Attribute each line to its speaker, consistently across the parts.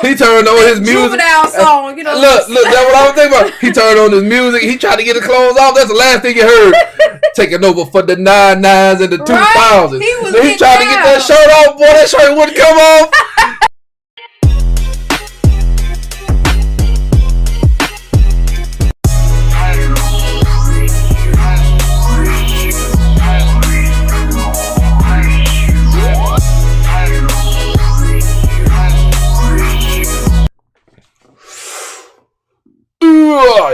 Speaker 1: He turned on his music.
Speaker 2: Juvenile song, you know.
Speaker 1: Look, that's what I was thinking about. He turned on his music. He tried to get his clothes off. That's the last thing he heard. Taking over for the 99s and the 2000s. He tried to get that shirt off. Boy, that shirt wouldn't come off.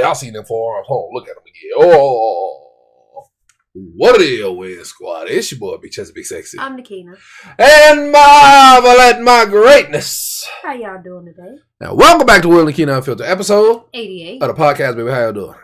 Speaker 1: Y'all seen them forearms. Hold on, look at them again. Oh, what it is, Win Squad? It's your boy, Big Chest, Big Sexy.
Speaker 2: I'm NAKINA.
Speaker 1: And marvel at my greatness.
Speaker 2: How y'all doing today?
Speaker 1: Now, welcome back to NAKINA Unfiltered, episode
Speaker 2: 88
Speaker 1: of the podcast, baby. How y'all doing?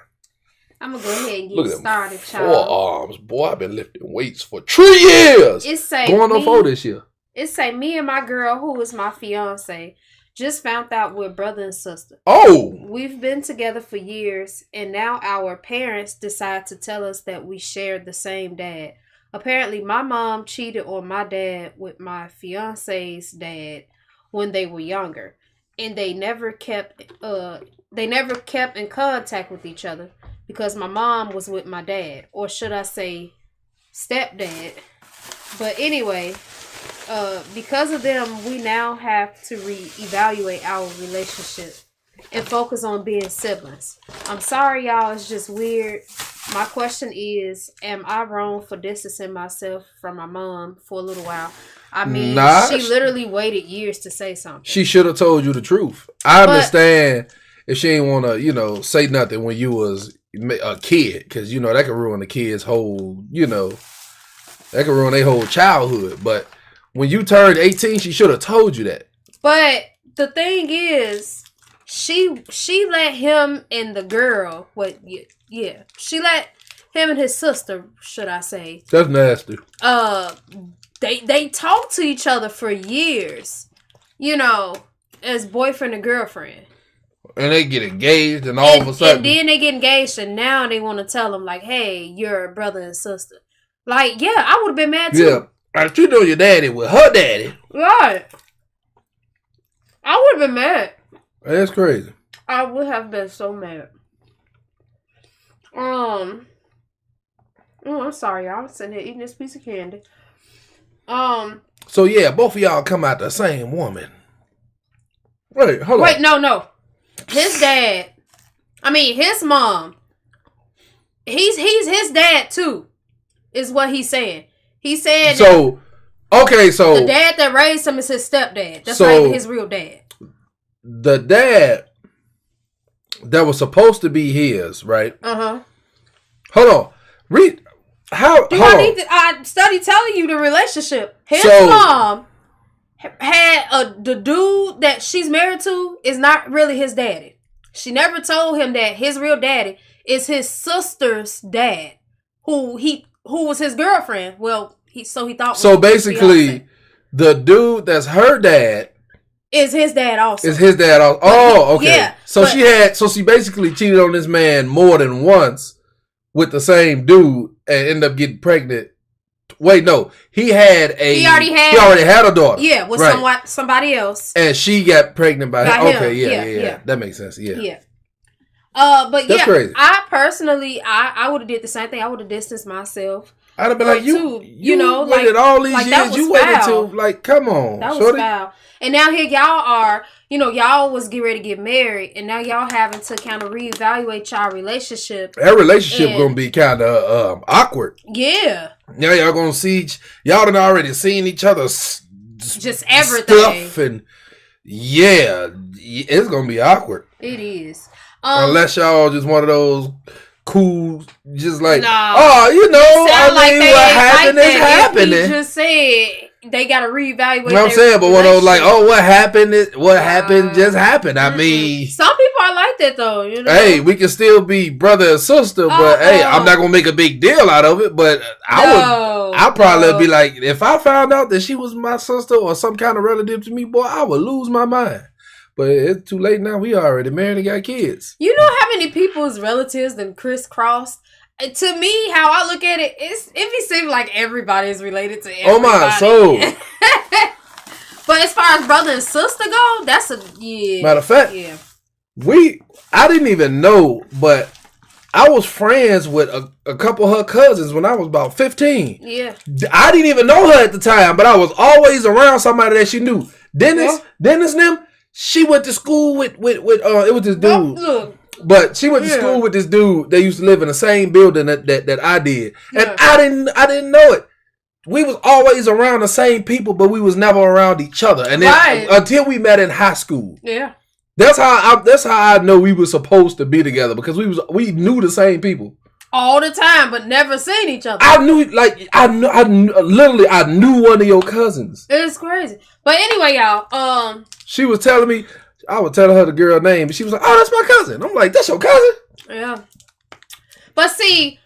Speaker 2: I'm going to go ahead and
Speaker 1: Look
Speaker 2: get
Speaker 1: at
Speaker 2: started,
Speaker 1: them
Speaker 2: y'all.
Speaker 1: forearms. Boy, I've been lifting weights for 3 years.
Speaker 2: It say
Speaker 1: going on 4 this year.
Speaker 2: It say me and my girl, who is my fiance, just found out we're brother and sister.
Speaker 1: Oh!
Speaker 2: We've been together for years, and now our parents decide to tell us that we shared the same dad. Apparently, my mom cheated on my dad with my fiance's dad when they were younger, and they never kept in contact with each other because my mom was with my dad, or should I say, stepdad. But anyway, because of them, we now have to reevaluate our relationship and focus on being siblings. I'm sorry, y'all. It's just weird. My question is, am I wrong for distancing myself from my mom for a little while? I mean, she literally waited years to say something.
Speaker 1: She should have told you the truth. I understand if she didn't want to, say nothing when you was a kid, because, that could ruin the kid's whole, that could ruin their whole childhood. But when you turned 18, she should have told you that.
Speaker 2: But the thing is, she let him and the girl, she let him and his sister, should I say.
Speaker 1: That's nasty.
Speaker 2: They talked to each other for years, as boyfriend and girlfriend.
Speaker 1: And they get engaged and all of a sudden.
Speaker 2: And then they get engaged and now they want to tell them, like, hey, you're a brother and sister. Like, yeah, I would have been mad too.
Speaker 1: Yeah. If you know your daddy with her daddy.
Speaker 2: Right. I would have been mad.
Speaker 1: That's crazy.
Speaker 2: I would have been so mad. I'm sorry, y'all. I'm sitting here eating this piece of candy.
Speaker 1: So yeah, both of y'all come out the same woman. Wait, hold on.
Speaker 2: Wait, no. His dad. I mean, his mom. He's his dad too, is what he's saying. He said
Speaker 1: so
Speaker 2: the dad that raised him is his stepdad. That's not even his real dad.
Speaker 1: The dad that was supposed to be his, right?
Speaker 2: Uh-huh.
Speaker 1: Hold on. Read how
Speaker 2: I study telling you the relationship. His mom had the dude that she's married to is not really his daddy. She never told him that his real daddy is his sister's dad, who was his girlfriend. Well, he thought.
Speaker 1: So basically, the dude that's her dad
Speaker 2: is his dad also.
Speaker 1: Oh, okay.
Speaker 2: Yeah,
Speaker 1: so she basically cheated on this man more than once with the same dude and ended up getting pregnant. Wait, no. He already had a daughter.
Speaker 2: Yeah, with somebody else.
Speaker 1: And she got pregnant by him. Okay, yeah. That makes sense. Yeah.
Speaker 2: Yeah. But
Speaker 1: that's crazy.
Speaker 2: I personally, I would have did the same thing. I would have distanced myself.
Speaker 1: I'd have been like, you waited all these years. You waited till, come on.
Speaker 2: That was foul. And now here y'all are, y'all was getting ready to get married, and now y'all having to kind of reevaluate y'all relationship.
Speaker 1: That relationship gonna be kind of awkward.
Speaker 2: Yeah.
Speaker 1: Now y'all gonna see, y'all done already seen each other's
Speaker 2: just everything.
Speaker 1: Stuff and it's gonna be awkward.
Speaker 2: It is.
Speaker 1: Unless y'all just one of those cool, just like, what happened is happening.
Speaker 2: You just said they got to reevaluate.
Speaker 1: You know what I'm saying? But one of those like, what happened just happened. I mean,
Speaker 2: some people are like that though.
Speaker 1: Hey, we can still be brother and sister, but hey, I'm not gonna make a big deal out of it. But I'll probably be like, if I found out that she was my sister or some kind of relative to me, boy, I would lose my mind. But it's too late now. We already married and got kids.
Speaker 2: You know how many people's relatives then crisscross? To me, how I look at it, it seems like everybody is related to everybody.
Speaker 1: Oh my soul.
Speaker 2: But as far as brother and sister go, that's a
Speaker 1: Matter of fact, I didn't even know, but I was friends with a couple of her cousins when I was about 15.
Speaker 2: Yeah.
Speaker 1: I didn't even know her at the time, but I was always around somebody that she knew. Dennis them, she went to school with it was this dude.
Speaker 2: Look.
Speaker 1: But she went to school with this dude. They used to live in the same building that I did. And I didn't know it. We was always around the same people, but we was never around each other. And then until we met in high school.
Speaker 2: Yeah.
Speaker 1: That's how I know we were supposed to be together, because we knew the same people
Speaker 2: all the time, but never seen each other.
Speaker 1: I knew I knew one of your cousins.
Speaker 2: It's crazy. But anyway, y'all,
Speaker 1: she was telling me, I was telling her the girl name, and she was like, "Oh, that's my cousin." I'm like, "That's your cousin?"
Speaker 2: Yeah. But see,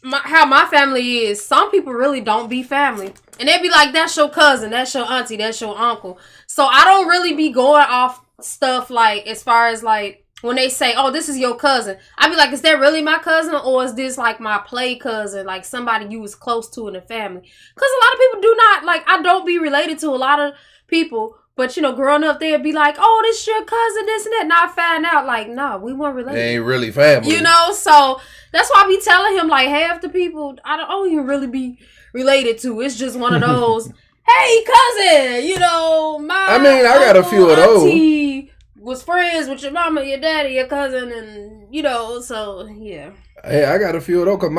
Speaker 2: how my family is, some people really don't be family. And they be like, "That's your cousin, that's your auntie, that's your uncle." So I don't really be going off stuff like, as far as like, when they say, "Oh, this is your cousin," I be like, "Is that really my cousin, or is this like my play cousin, like somebody you was close to in the family?" Because a lot of people do not, like, I don't be related to a lot of people, but, you know, growing up, they'd be like, "Oh, this your cousin, this and that." And I find out, like, no, we weren't related.
Speaker 1: They ain't really family.
Speaker 2: You know, so that's why I be telling him, like, half the people I don't even really be related to. It's just one of those, "Hey, cousin, you know, I
Speaker 1: got a few of those.
Speaker 2: Auntie was friends with your mama, your daddy, your cousin," and, you know, so, yeah.
Speaker 1: Hey, I got a few of those, because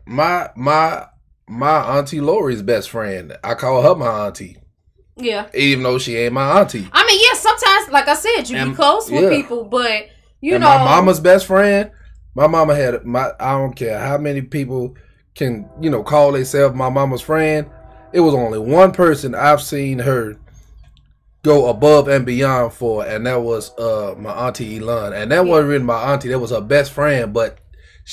Speaker 1: my auntie Lori's best friend, I call her my auntie.
Speaker 2: Yeah.
Speaker 1: Even though she ain't my auntie.
Speaker 2: I mean, yeah, sometimes, like I said, you be close with people, but, you know.
Speaker 1: My mama's best friend, my mama had, I don't care how many people can, you know, call themselves my mama's friend. It was only one person I've seen her go above and beyond for, and that was my auntie Elon. And that wasn't really my auntie, that was her best friend, but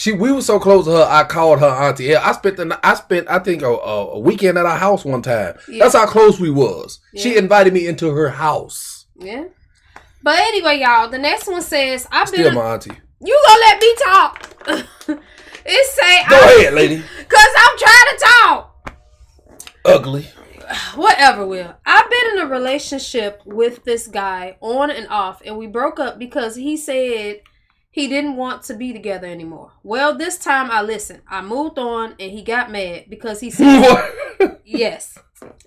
Speaker 1: we were so close to her, I called her auntie. Yeah, I spent I think a weekend at her house one time. Yeah. That's how close we was. Yeah. She invited me into her house.
Speaker 2: Yeah. But anyway, y'all, the next one says,
Speaker 1: Still my auntie.
Speaker 2: You gonna let me talk? It say,
Speaker 1: go ahead, lady.
Speaker 2: Cause I'm trying to talk.
Speaker 1: Ugly.
Speaker 2: Whatever, Will. I've been in a relationship with this guy on and off, and we broke up because he said he didn't want to be together anymore. Well, this time I listened. I moved on, and he got mad because he said, yes.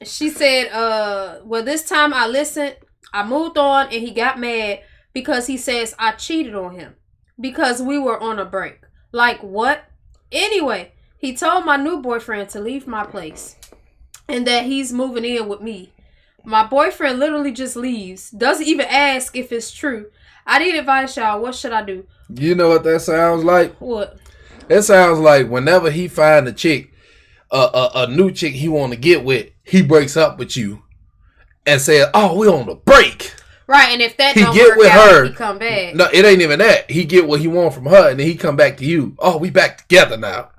Speaker 2: She said, well, this time I listened. I moved on, and he got mad because he says I cheated on him because we were on a break. Like, what? Anyway, he told my new boyfriend to leave my place and that he's moving in with me. My boyfriend literally just leaves. Doesn't even ask if it's true. I need advice, y'all. What should I do?
Speaker 1: You know what that sounds like?
Speaker 2: What?
Speaker 1: It sounds like whenever he find a chick, a new chick he want to get with, he breaks up with you and says, "Oh, we on the break."
Speaker 2: Right, and if that
Speaker 1: he
Speaker 2: don't
Speaker 1: get
Speaker 2: work
Speaker 1: with
Speaker 2: out,
Speaker 1: her,
Speaker 2: he come back.
Speaker 1: No, it ain't even that. He get what he want from her, and then he come back to you. "Oh, we back together now."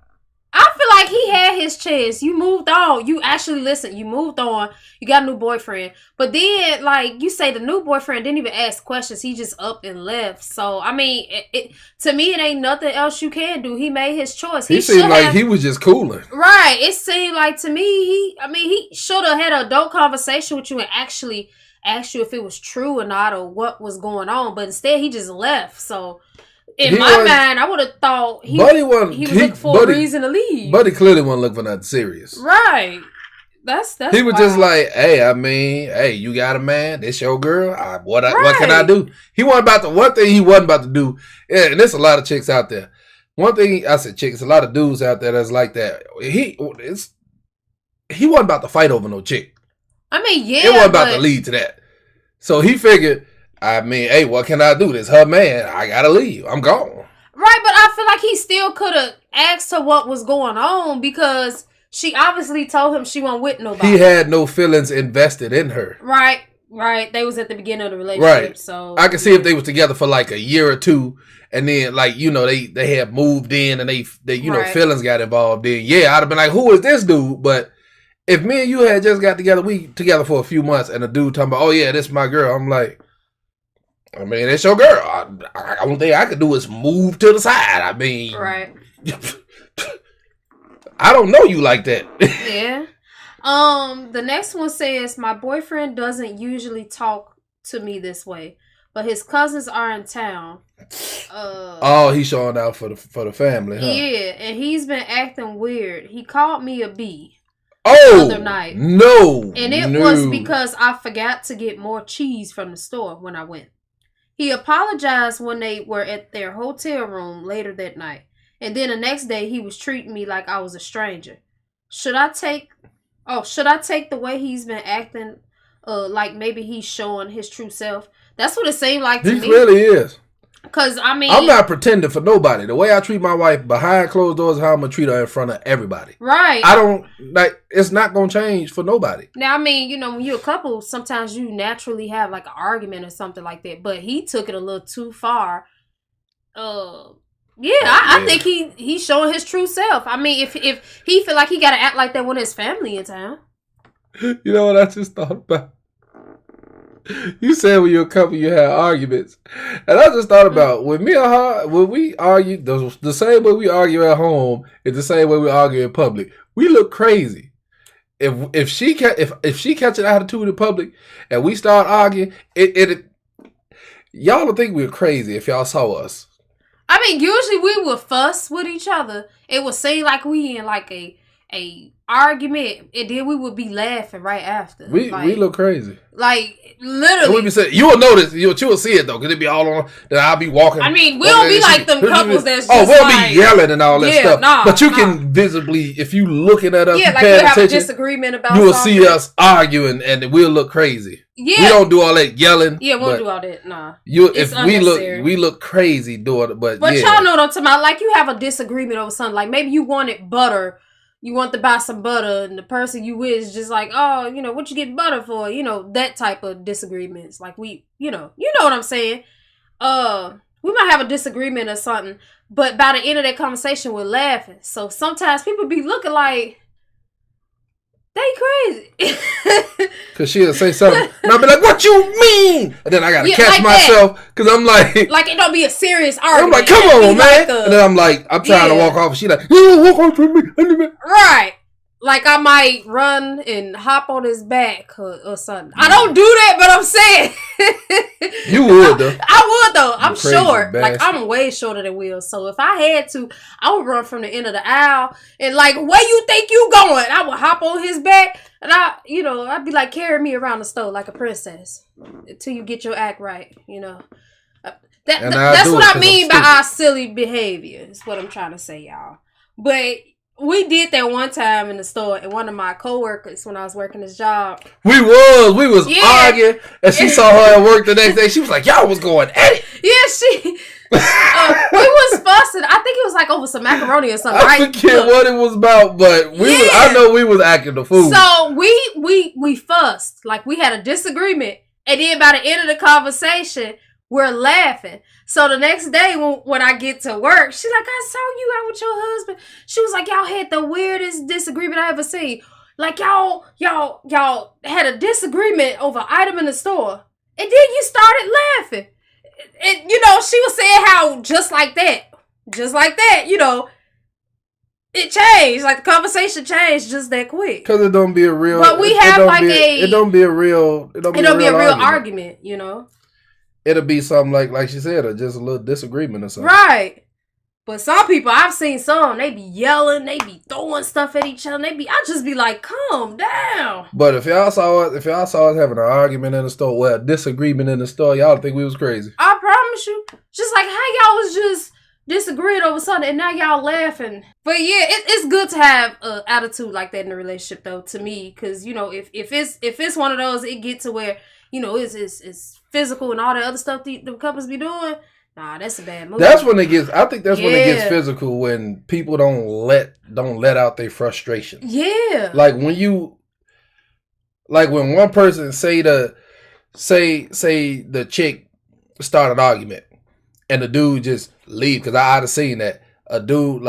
Speaker 2: I feel like he had his chance. You moved on. You actually listen. You moved on. You got a new boyfriend. But then, like you say, the new boyfriend didn't even ask questions. He just up and left. So, I mean, to me, it ain't nothing else you can do. He made his choice.
Speaker 1: He seemed like he was just cooling.
Speaker 2: Right. It seemed like to me, he should have had an adult conversation with you and actually asked you if it was true or not or what was going on. But instead, he just left. So, in my mind, I would have thought he was looking for a reason to leave.
Speaker 1: Buddy clearly wasn't looking for nothing serious.
Speaker 2: Right. That's
Speaker 1: he was just like, hey, you got a man, this your girl. What can I do? He wasn't about to. One thing he wasn't about to do, and there's a lot of chicks out there. One thing I said, chicks, a lot of dudes out there that's like that. He wasn't about to fight over no chick.
Speaker 2: I mean, yeah,
Speaker 1: it wasn't about to lead to that. So he figured, hey, what can I do? This her man. I gotta leave. I'm gone.
Speaker 2: Right, but I feel like he still could have asked her what was going on because she obviously told him she wasn't with nobody.
Speaker 1: He had no feelings invested in her.
Speaker 2: Right. They was at the beginning of the relationship. Right. So
Speaker 1: I can see if they was together for like a year or two, and then like they had moved in and they feelings got involved. Then I'd have been like, who is this dude? But if me and you had just got together, we together for a few months, and a dude talking about, oh yeah, this is my girl. I'm like, I mean, it's your girl. Only thing I could do is move to the side. I mean,
Speaker 2: right.
Speaker 1: I don't know you like that.
Speaker 2: Yeah. The next one says, my boyfriend doesn't usually talk to me this way, but his cousins are in town.
Speaker 1: He's showing out for the family, huh?
Speaker 2: Yeah, and he's been acting weird. He called me a B.
Speaker 1: The
Speaker 2: other night.
Speaker 1: No.
Speaker 2: And it was because I forgot to get more cheese from the store when I went. He apologized when they were at their hotel room later that night. And then the next day he was treating me like I was a stranger. Should I take the way he's been acting like maybe he's showing his true self? That's what it seemed like to me.
Speaker 1: He really is.
Speaker 2: Because, I mean...
Speaker 1: I'm not pretending for nobody. The way I treat my wife behind closed doors is how I'm going to treat her in front of everybody.
Speaker 2: Right.
Speaker 1: I don't... it's not going to change for nobody.
Speaker 2: Now, I mean, when you're a couple, sometimes you naturally have, an argument or something like that. But he took it a little too far. I think he's showing his true self. I mean, if he feel like he got to act like that when his family in town.
Speaker 1: You know what I just thought about? You said when you're a couple, you had arguments. And I just thought about, when me and her, when we argue, the same way we argue at home is the same way we argue in public. We look crazy. If she catch an attitude in public and we start arguing, y'all will think we're crazy if y'all saw us.
Speaker 2: I mean, usually we would fuss with each other. It would seem like we in a argument, and then we would be laughing right after.
Speaker 1: We look crazy.
Speaker 2: Literally.
Speaker 1: And we be saying, you will notice, you will see it though, because it be all on, that I'll be walking.
Speaker 2: I mean, we don't be like them couples that's just
Speaker 1: we'll be yelling and all that stuff. But you can visibly, if you looking at us,
Speaker 2: you have a disagreement about
Speaker 1: you will
Speaker 2: something.
Speaker 1: see us arguing and we'll look crazy.
Speaker 2: Yeah.
Speaker 1: We don't do all that yelling.
Speaker 2: Yeah, we won't do all that, nah.
Speaker 1: If we look crazy doing it, but
Speaker 2: y'all know what I'm talking about. You have a disagreement over something, maybe you wanted butter. You want to buy some butter, and the person you with is just like, oh, what you get butter for? That type of disagreements. You know what I'm saying? We might have a disagreement or something, but by the end of that conversation, we're laughing. So sometimes people be looking like they crazy.
Speaker 1: Because she'll say something, and I'll be like, what you mean? And then I got to catch myself, because I'm like... it don't be a serious argument. I'm like, come on, man. And then I'm trying to walk off, and she's like, you walk off from me.
Speaker 2: Right. I might run and hop on his back or something. I don't do that, but I'm saying.
Speaker 1: You would, though.
Speaker 2: I would, though. I'm short. I'm way shorter than Will. So if I had to, I would run from the end of the aisle. And where you think you going? I would hop on his back. And I'd be like, carry me around the store like a princess. Until you get your act right, That's what I mean by our silly behavior. Is what I'm trying to say, y'all. But... we did that one time in the store, and one of my coworkers, when I was working this job. We was
Speaker 1: arguing, and she saw her at work the next day. She was like, y'all was going at it.
Speaker 2: Yeah, we was fussing. I think it was over some macaroni or something.
Speaker 1: I forget what it was about, but I know we was acting the fool.
Speaker 2: So we fussed. We had a disagreement, and then by the end of the conversation, we're laughing. So the next day when I get to work, she's like, I saw you out with your husband. She was like, y'all had the weirdest disagreement I ever seen. Y'all had a disagreement over an item in the store. And then you started laughing. And, she was saying how just like that, it changed. The conversation changed just that quick.
Speaker 1: Because it don't be a real...
Speaker 2: But we have
Speaker 1: it don't be a real
Speaker 2: argument,
Speaker 1: It'll be something like she said, or just a little disagreement or something.
Speaker 2: Right. But some people, I've seen some, they be yelling, they be throwing stuff at each other. I just be like, calm down.
Speaker 1: But if y'all saw us having an argument in the store, a disagreement in the store, y'all think we was crazy.
Speaker 2: I promise you. Just how y'all was just disagreeing over something and now y'all laughing. But yeah, it's good to have an attitude like that in a relationship though, to me. Because, if it's one of those, it get to where, it's physical and all the other stuff the couples be doing. Nah, that's a bad move.
Speaker 1: That's when it gets. I think that's when it gets physical, when people don't let out their frustration.
Speaker 2: Yeah.
Speaker 1: When one person say the chick start an argument and the dude just leave, because I'd have seen that a dude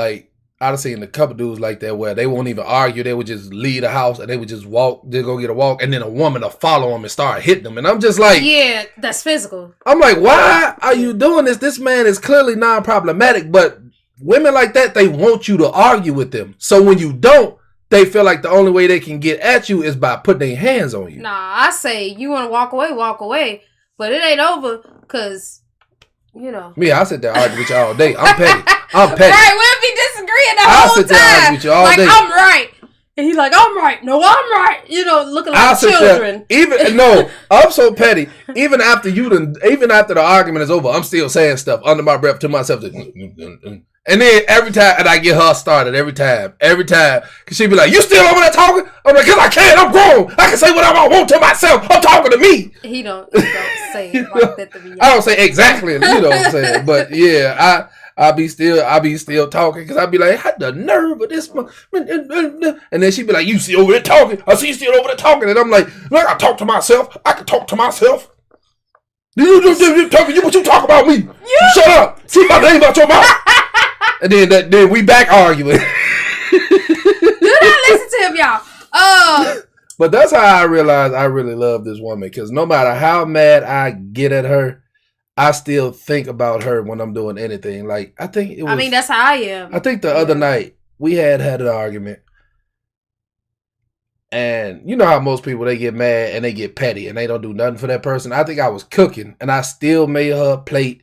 Speaker 1: I'd have seen a couple dudes like that where they won't even argue. They would just leave the house and they would just walk. They'd go get a walk, and then a woman will follow them and start hitting them. And I'm just like...
Speaker 2: yeah, that's physical.
Speaker 1: I'm like, why are you doing this? This man is clearly non-problematic, but women like that, they want you to argue with them. So when you don't, they feel like the only way they can get at you is by putting their hands on you.
Speaker 2: Nah, I say you want to walk away. But it ain't over because, you know.
Speaker 1: Me, I sit there argue with you all day. I'm petty.
Speaker 2: Right, we'll be disagreeing the whole time. I sit there argue with you all day. I'm right. And he's like, I'm right. No, I'm right. You know, looking like children.
Speaker 1: I'm so petty. Even after the argument is over, I'm still saying stuff under my breath to myself. And then every time, and I get her started every time. Cause she be like, you still over there talking? I'm like, cause I can, I'm grown. I can say whatever I want to myself. I'm talking to me.
Speaker 2: He don't say it like that to me.
Speaker 1: I don't say exactly, you know what I'm saying? But yeah, I be still talking because I be like, had the nerve of this, and then she be like, you still over there talking? I see you still over there talking, and I'm like, look, I talk to myself. I can talk to myself. You talking? What you talk about me? Shut up. Keep my name out your mouth. And then we back arguing.
Speaker 2: Do not listen to him, y'all.
Speaker 1: But that's how I realized I really love this woman because no matter how mad I get at her, I still think about her when I'm doing anything. Like, I think it was... I
Speaker 2: mean, that's how I am.
Speaker 1: I think the other night, we had an argument. And you know how most people, they get mad and they get petty and they don't do nothing for that person. I think I was cooking and I still made her a plate.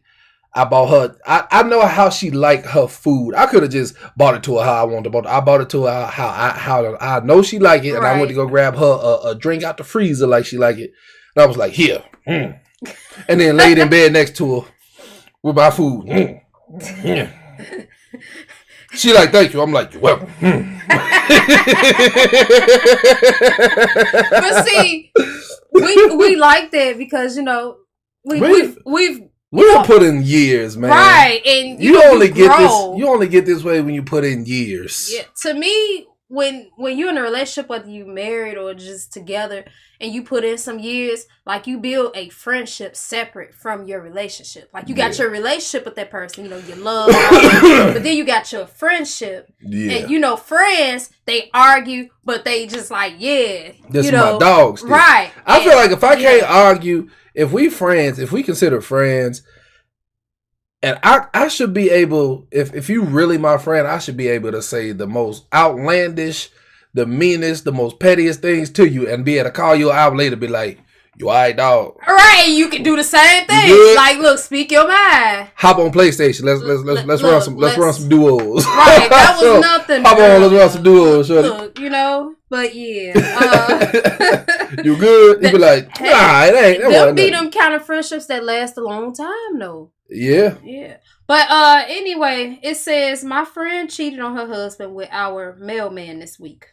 Speaker 1: I bought her... I know how she liked her food. I could have just bought it to her how I wanted to bought it. I bought it to her how I know she liked it. And I went to go grab her a drink out the freezer like she liked it. And I was like, here. And then laid in bed next to her with my food. She like, thank you. I'm like, you're welcome.
Speaker 2: But see, we like that because, you know, we've
Speaker 1: put in years, man.
Speaker 2: Right. And
Speaker 1: you only get this way when you put in years.
Speaker 2: Yeah. To me, when you're in a relationship, whether you married or just together, and you put in some years, like you build a friendship separate from your relationship. Like you got your relationship with that person, you know, you love, but then you got your friendship. Yeah. And you know, friends, they argue, but they just like, this
Speaker 1: is my dogs.
Speaker 2: Right.
Speaker 1: I feel like if I can't argue, if we consider friends, and I should be able, if you really my friend, I should be able to say the most outlandish, the meanest, the most pettiest things to you and be able to call you out later, be like, you alright, dog? Right,
Speaker 2: you can do the same thing. Like, look, speak your mind.
Speaker 1: Hop on PlayStation. Let's run some duos.
Speaker 2: Right, that was nothing.
Speaker 1: Hop on, let's run some duos, shorty.
Speaker 2: Look, you know, but yeah.
Speaker 1: You good? You be like, nah, it ain't.
Speaker 2: There'll be them kind of friendships that last a long time, though.
Speaker 1: Yeah.
Speaker 2: Yeah. But anyway, it says, my friend cheated on her husband with our mailman this week.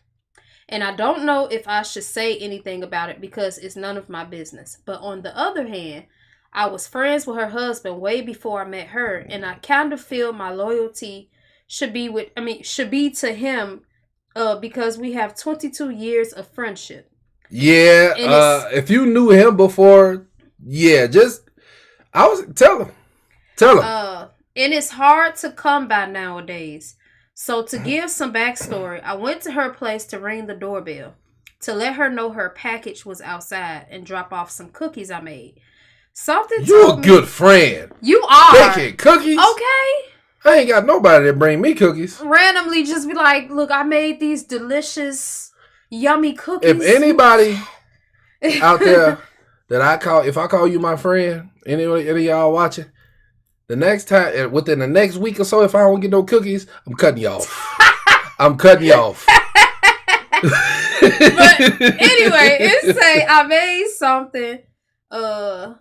Speaker 2: And I don't know if I should say anything about it because it's none of my business. But on the other hand, I was friends with her husband way before I met her. And I kind of feel my loyalty should be to him because we have 22 years of friendship.
Speaker 1: Yeah. If you knew him before, tell him.
Speaker 2: And it's hard to come by nowadays. So to give some backstory, I went to her place to ring the doorbell to let her know her package was outside and drop off some cookies I made.
Speaker 1: You're a good friend.
Speaker 2: You are.
Speaker 1: Baking cookies?
Speaker 2: Okay.
Speaker 1: I ain't got nobody that bring me cookies.
Speaker 2: Randomly just be like, look, I made these delicious, yummy cookies.
Speaker 1: If anybody out there that if I call you my friend, any of y'all watching, the next time, within the next week or so, if I don't get no cookies, I'm cutting you off. I'm cutting you off.
Speaker 2: But anyway, it say I made something. Here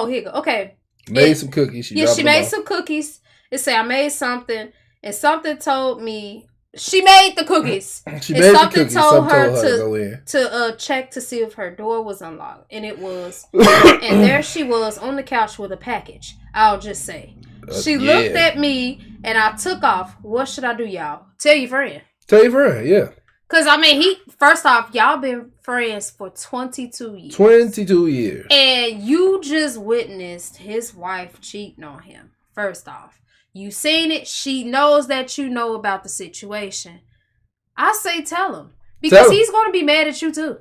Speaker 2: you go. Okay.
Speaker 1: Made some cookies.
Speaker 2: She made some cookies. It say I made something, and something told me she made the cookies. Something told her to check to see if her door was unlocked, and it was. And there she was on the couch with a package. I'll just say. She looked at me, and I took off. What should I do, y'all? Tell your friend.
Speaker 1: Tell your friend, yeah.
Speaker 2: Because, I mean, first off, y'all been friends for 22 years.
Speaker 1: 22 years.
Speaker 2: And you just witnessed his wife cheating on him. First off. You seen it. She knows that you know about the situation. I say tell him. Because he's going to be mad at you, too.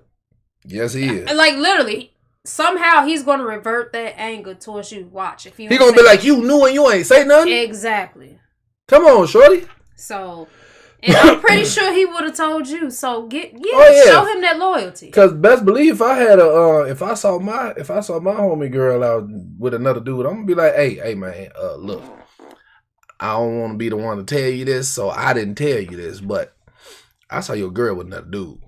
Speaker 1: Yes, he is.
Speaker 2: Like, literally. Somehow he's going to revert that anger towards you. Watch. If you
Speaker 1: going to be like, you knew and you ain't say nothing?
Speaker 2: Exactly.
Speaker 1: Come on, shorty.
Speaker 2: So, And I'm pretty sure he would have told you. So show him that loyalty.
Speaker 1: Because best believe if I had if I saw my homie girl out with another dude, I'm gonna be like, hey man, look, I don't want to be the one to tell you this, so I didn't tell you this, but I saw your girl with another dude.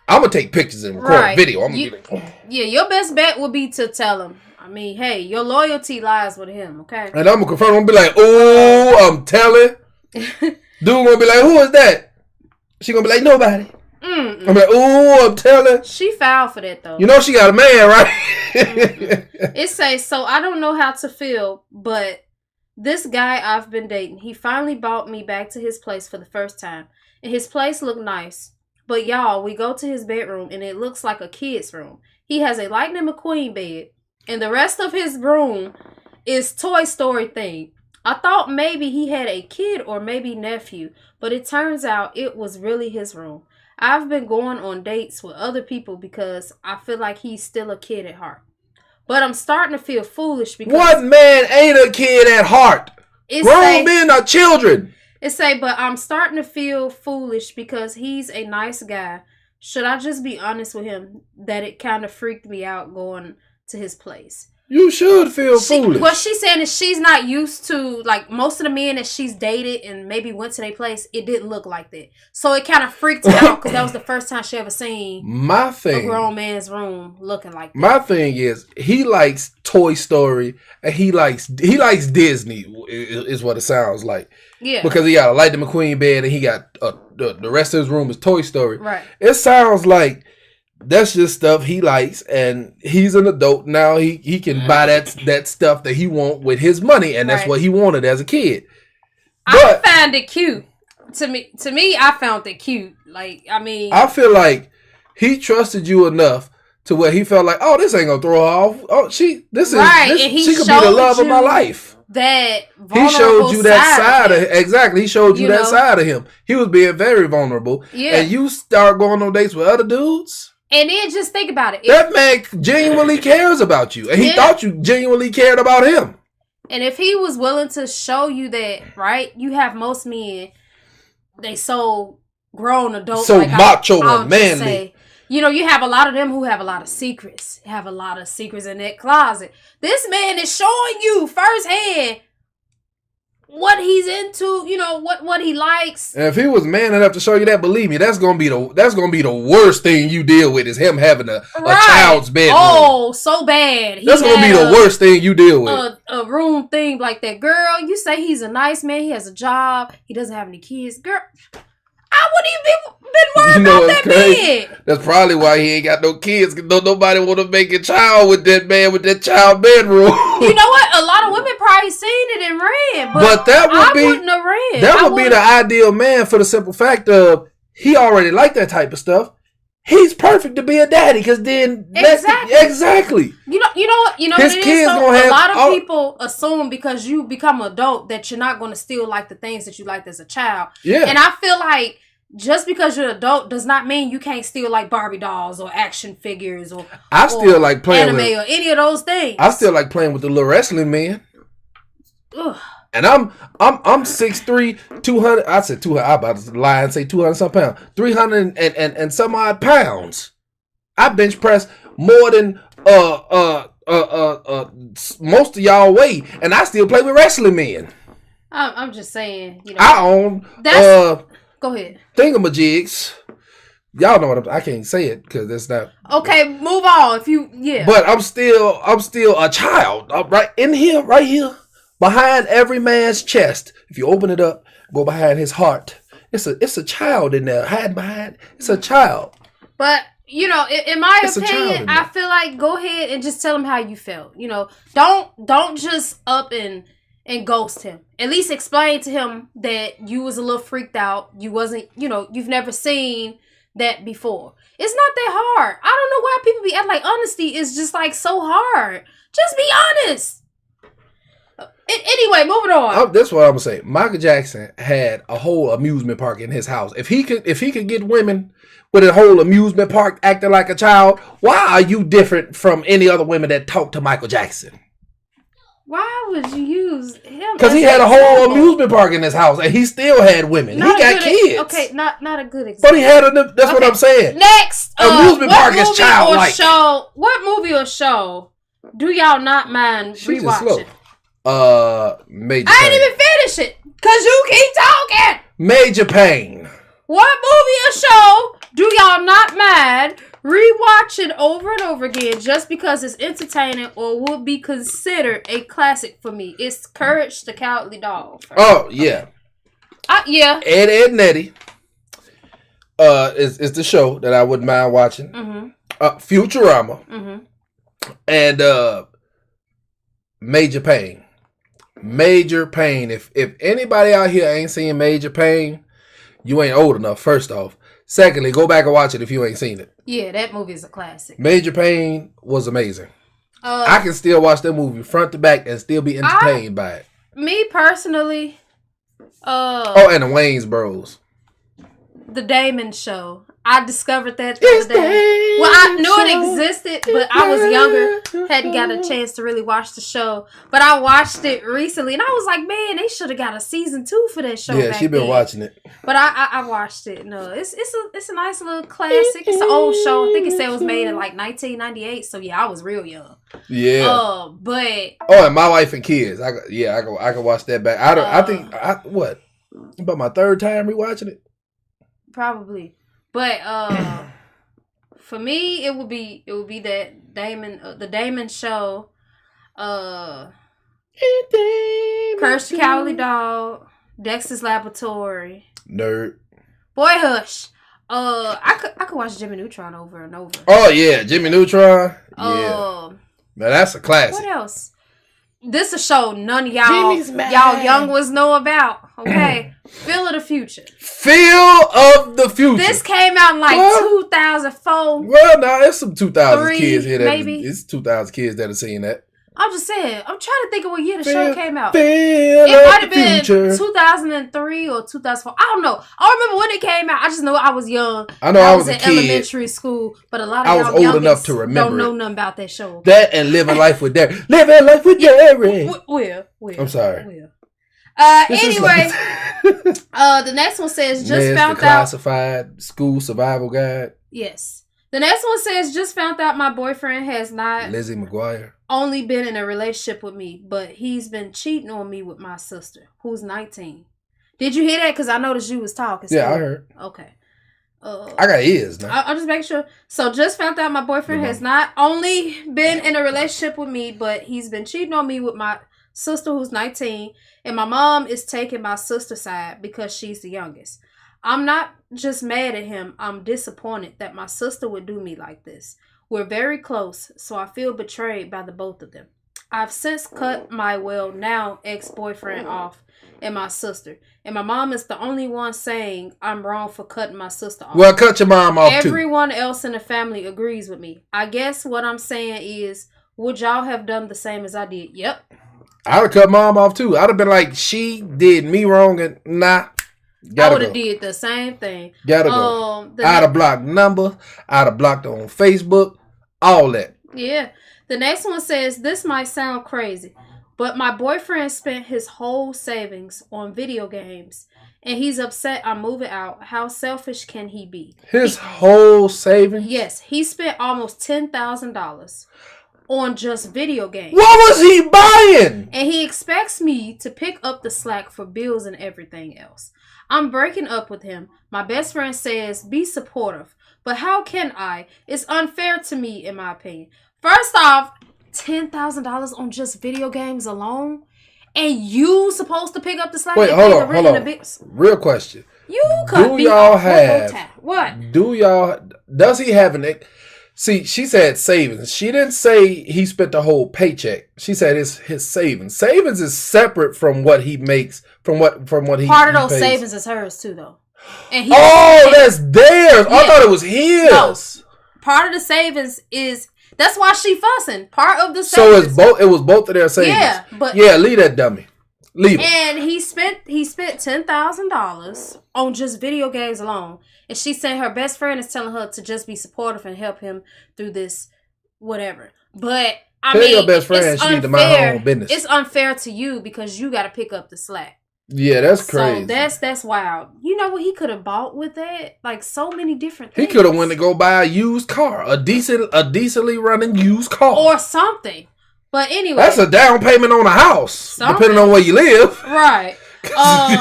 Speaker 1: I'm gonna take pictures and record a video. I'm gonna be like,
Speaker 2: your best bet would be to tell him. I mean, hey, your loyalty lies with him, okay?
Speaker 1: And I'm gonna confirm. I'm gonna be like, oh, I'm telling. Dude gonna be like, who is that? She gonna be like, nobody. I'm like, oh, I'm telling.
Speaker 2: She foul for that though.
Speaker 1: You know she got a man, right?
Speaker 2: It says, so I don't know how to feel, but this guy I've been dating, he finally brought me back to his place for the first time. And his place looked nice. But y'all, we go to his bedroom and it looks like a kid's room. He has a Lightning McQueen bed. And the rest of his room is Toy Story themed. I thought maybe he had a kid or maybe nephew, but it turns out it was really his room. I've been going on dates with other people because I feel like he's still a kid at heart. But I'm starting to feel foolish because...
Speaker 1: What man ain't a kid at heart? Grown men are children.
Speaker 2: It say, but I'm starting to feel foolish because he's a nice guy. Should I just be honest with him that it kind of freaked me out going to his place?
Speaker 1: You should feel foolish.
Speaker 2: What she's saying is she's not used to, like, most of the men that she's dated and maybe went to their place, it didn't look like that. So it kind of freaked her out because that was the first time she ever seen a grown man's room looking like that.
Speaker 1: My thing is, he likes Toy Story and he likes Disney, is what it sounds like.
Speaker 2: Yeah.
Speaker 1: Because he got a Lightning McQueen bed and he got the rest of his room is Toy Story.
Speaker 2: Right.
Speaker 1: It sounds like that's just stuff he likes, and he's an adult now. He can buy that stuff that he want with his money, and that's what he wanted as a kid.
Speaker 2: But I find it cute. To me, I found it cute. Like, I mean,
Speaker 1: I feel like he trusted you enough to where he felt like, oh, this ain't gonna throw her off. Oh, she could be the love of my life.
Speaker 2: That
Speaker 1: he showed you that side of exactly. He showed you that side of him. He was being very vulnerable. Yeah, and you start going on dates with other dudes.
Speaker 2: And then just think about it.
Speaker 1: That man genuinely cares about you. And he thought you genuinely cared about him.
Speaker 2: And if he was willing to show you that, right? You have most men, they so grown adults.
Speaker 1: So like macho and manly.
Speaker 2: Say, you know, you have a lot of them who have a lot of secrets. Have a lot of secrets in that closet. This man is showing you firsthand what he's into, you know, what he likes.
Speaker 1: And if he was man enough to show you that, believe me, that's gonna be the worst thing you deal with is him having a child's bedroom.
Speaker 2: Oh, so bad.
Speaker 1: That's gonna be the worst thing you deal with.
Speaker 2: A room thing like that. Girl, you say he's a nice man, he has a job, he doesn't have any kids. Girl, I wouldn't even been worried about that man.
Speaker 1: That's probably why he ain't got no kids. Cause nobody want to make a child with that man with that child bedroom.
Speaker 2: You know what? A lot of women probably seen it and ran, but
Speaker 1: that would
Speaker 2: wouldn't have ran.
Speaker 1: That would be the ideal man for the simple fact of he already liked that type of stuff. He's perfect to be a daddy because then exactly.
Speaker 2: You know what? You know
Speaker 1: his
Speaker 2: what it
Speaker 1: kids
Speaker 2: is. So
Speaker 1: gonna have
Speaker 2: a lot of people assume because you become an adult that you're not going to still like the things that you liked as a child. Yeah, and I feel like just because you're an adult does not mean you can't still like Barbie dolls or action figures or
Speaker 1: still like playing
Speaker 2: anime or any of those things.
Speaker 1: I still like playing with the little wrestling man. Ugh. And I'm 6'3", 200. I said 200. I about to lie and say 200 some pounds. 300 and some odd pounds. I bench press more than most of y'all weigh, and I still play with wrestling men.
Speaker 2: I'm just saying, you know.
Speaker 1: I own
Speaker 2: go ahead.
Speaker 1: Thingamajigs. Y'all know what I can't say it because that's not
Speaker 2: okay. Move on.
Speaker 1: But I'm still a child. Right here, behind every man's chest. If you open it up, go behind his heart. It's a child in there. Hide behind. It's a child.
Speaker 2: But you know, in my opinion, I feel like go ahead and just tell him how you felt. You know, don't just up and ghost him. At least explain to him that you was a little freaked out. You wasn't, you know, you've never seen that before. It's not that hard. I don't know why people be acting like honesty is just like so hard. Just be honest. Anyway, moving on.
Speaker 1: That's what I'm gonna say. Michael Jackson had a whole amusement park in his house. If he could get women with a whole amusement park acting like a child, why are you different from any other women that talk to Michael Jackson?
Speaker 2: Why would you use him?
Speaker 1: Because he had a whole amusement park in his house, and he still had women.
Speaker 2: Not
Speaker 1: he got kids.
Speaker 2: Okay, not a good example.
Speaker 1: But he had that's what I'm saying.
Speaker 2: Next,
Speaker 1: amusement park is childlike.
Speaker 2: What movie or show do y'all not mind rewatching?
Speaker 1: Major Pain.
Speaker 2: I ain't even finish it because you keep talking.
Speaker 1: Major Pain.
Speaker 2: What movie or show do y'all not mind rewatching over and over again just because it's entertaining or would be considered a classic for me? It's Courage the Cowardly Dog.
Speaker 1: Oh, yeah.
Speaker 2: Yeah.
Speaker 1: Ed Nettie is the show that I wouldn't mind watching.
Speaker 2: Mm-hmm.
Speaker 1: Futurama.
Speaker 2: Mm-hmm.
Speaker 1: And Major Pain. Major Pain. If anybody out here ain't seen Major Pain, you ain't old enough, first off. Secondly, go back and watch it if you ain't seen it.
Speaker 2: Yeah, that movie is a classic.
Speaker 1: Major Pain was amazing. I can still watch that movie front to back and still be entertained by it.
Speaker 2: Me personally,
Speaker 1: and the Wayans Bros.
Speaker 2: The Damon Show. I discovered that the other day. Well, I knew it existed, but I was younger. Hadn't got a chance to really watch the show. But I watched it recently, and I was like, man, they should have got a season 2 for that show.
Speaker 1: Yeah, she been watching it.
Speaker 2: But I watched it. No, it's a nice little classic. It's an old show. I think it said it was made in like 1998. So yeah, I was real young.
Speaker 1: Yeah.
Speaker 2: But
Speaker 1: and My Wife and Kids. I can watch that back. I think about my third time rewatching it.
Speaker 2: Probably. But for me, it would be that Damon, the Damon Show, Courage the Cowardly Dog, Dexter's Laboratory,
Speaker 1: Nerd,
Speaker 2: Boy Hush. I could watch Jimmy Neutron over and over.
Speaker 1: Oh yeah, Jimmy Neutron. Yeah, man, that's a classic.
Speaker 2: What else? This a show none of y'all young ones know about. Okay, Feel of the Future.
Speaker 1: Feel of the Future.
Speaker 2: This came out in like 2004.
Speaker 1: Well, no, it's some 2000 kids here.
Speaker 2: Maybe
Speaker 1: it's 2000 kids that have seen that.
Speaker 2: I'm just saying. I'm trying to think of what year the show came out.
Speaker 1: It
Speaker 2: might have been 2003 or 2004. I don't know. I don't remember when it came out. I just know I was young.
Speaker 1: I know I was
Speaker 2: in
Speaker 1: a kid.
Speaker 2: Elementary school, but a lot of
Speaker 1: I was old enough to remember.
Speaker 2: Don't know nothing about that show.
Speaker 1: That and Living Life with Derek. Living Life with Derek.
Speaker 2: I'm
Speaker 1: sorry.
Speaker 2: Anyway, the next one says found out.
Speaker 1: Classified School Survival Guide.
Speaker 2: Yes. The next one says, just found out my boyfriend has not
Speaker 1: Lizzie McGuire
Speaker 2: only been in a relationship with me, but he's been cheating on me with my sister, who's 19. Did you hear that? Because I noticed you was talking.
Speaker 1: Yeah, I heard.
Speaker 2: Okay.
Speaker 1: I got ears now.
Speaker 2: I'll just make sure. So just found out my boyfriend has not only been in a relationship with me, but he's been cheating on me with my sister who's 19. And my mom is taking my sister's side because she's the youngest. I'm not just mad at him. I'm disappointed that my sister would do me like this. We're very close, so I feel betrayed by the both of them. I've since cut my now ex-boyfriend off and my sister. And my mom is the only one saying I'm wrong for cutting my sister off.
Speaker 1: Well, cut your mom off too.
Speaker 2: Everyone else in the family agrees with me. I guess what I'm saying is, would y'all have done the same as I did? Yep.
Speaker 1: I'd have cut mom off too. I'd have been like, she did me wrong and nah.
Speaker 2: I would have did the same thing.
Speaker 1: Gotta go. I'd have blocked number. I'd have blocked her on Facebook. All that.
Speaker 2: Yeah. The next one says, this might sound crazy, but my boyfriend spent his whole savings on video games, and he's upset I'm moving out. How selfish can he be?
Speaker 1: His whole savings?
Speaker 2: Yes. He spent almost $10,000 on just video games.
Speaker 1: What was he buying?
Speaker 2: And he expects me to pick up the slack for bills and everything else. I'm breaking up with him. My best friend says, be supportive. But how can I? It's unfair to me, in my opinion. First off, $10,000 on just video games alone? And you supposed to pick up the slack?
Speaker 1: Wait, hold on. Real question.
Speaker 2: You could be what?
Speaker 1: Does he have an... See, she said savings. She didn't say he spent the whole paycheck. She said his savings. Savings is separate from what he makes, from what he
Speaker 2: Part of those
Speaker 1: pays.
Speaker 2: savings is hers too, though. And
Speaker 1: that's theirs. Yeah. I thought it was his.
Speaker 2: No, part of the savings is... That's why she fussing. Part of the savings.
Speaker 1: So it's both. It was both of their savings.
Speaker 2: Yeah, but
Speaker 1: leave that dummy. Leave him.
Speaker 2: And he spent $10,000 on just video games alone. And she said her best friend is telling her to just be supportive and help him through this, whatever. But
Speaker 1: Tell your best friend she need to mind her own business.
Speaker 2: It's unfair to you because you got to pick up the slack.
Speaker 1: Yeah, that's crazy.
Speaker 2: So that's wild. You know what he could have bought with that? Like so many different things.
Speaker 1: He could have went to go buy a used car, a decently running used car,
Speaker 2: or something. But anyway,
Speaker 1: that's a down payment on a house, depending on where you live.
Speaker 2: Right.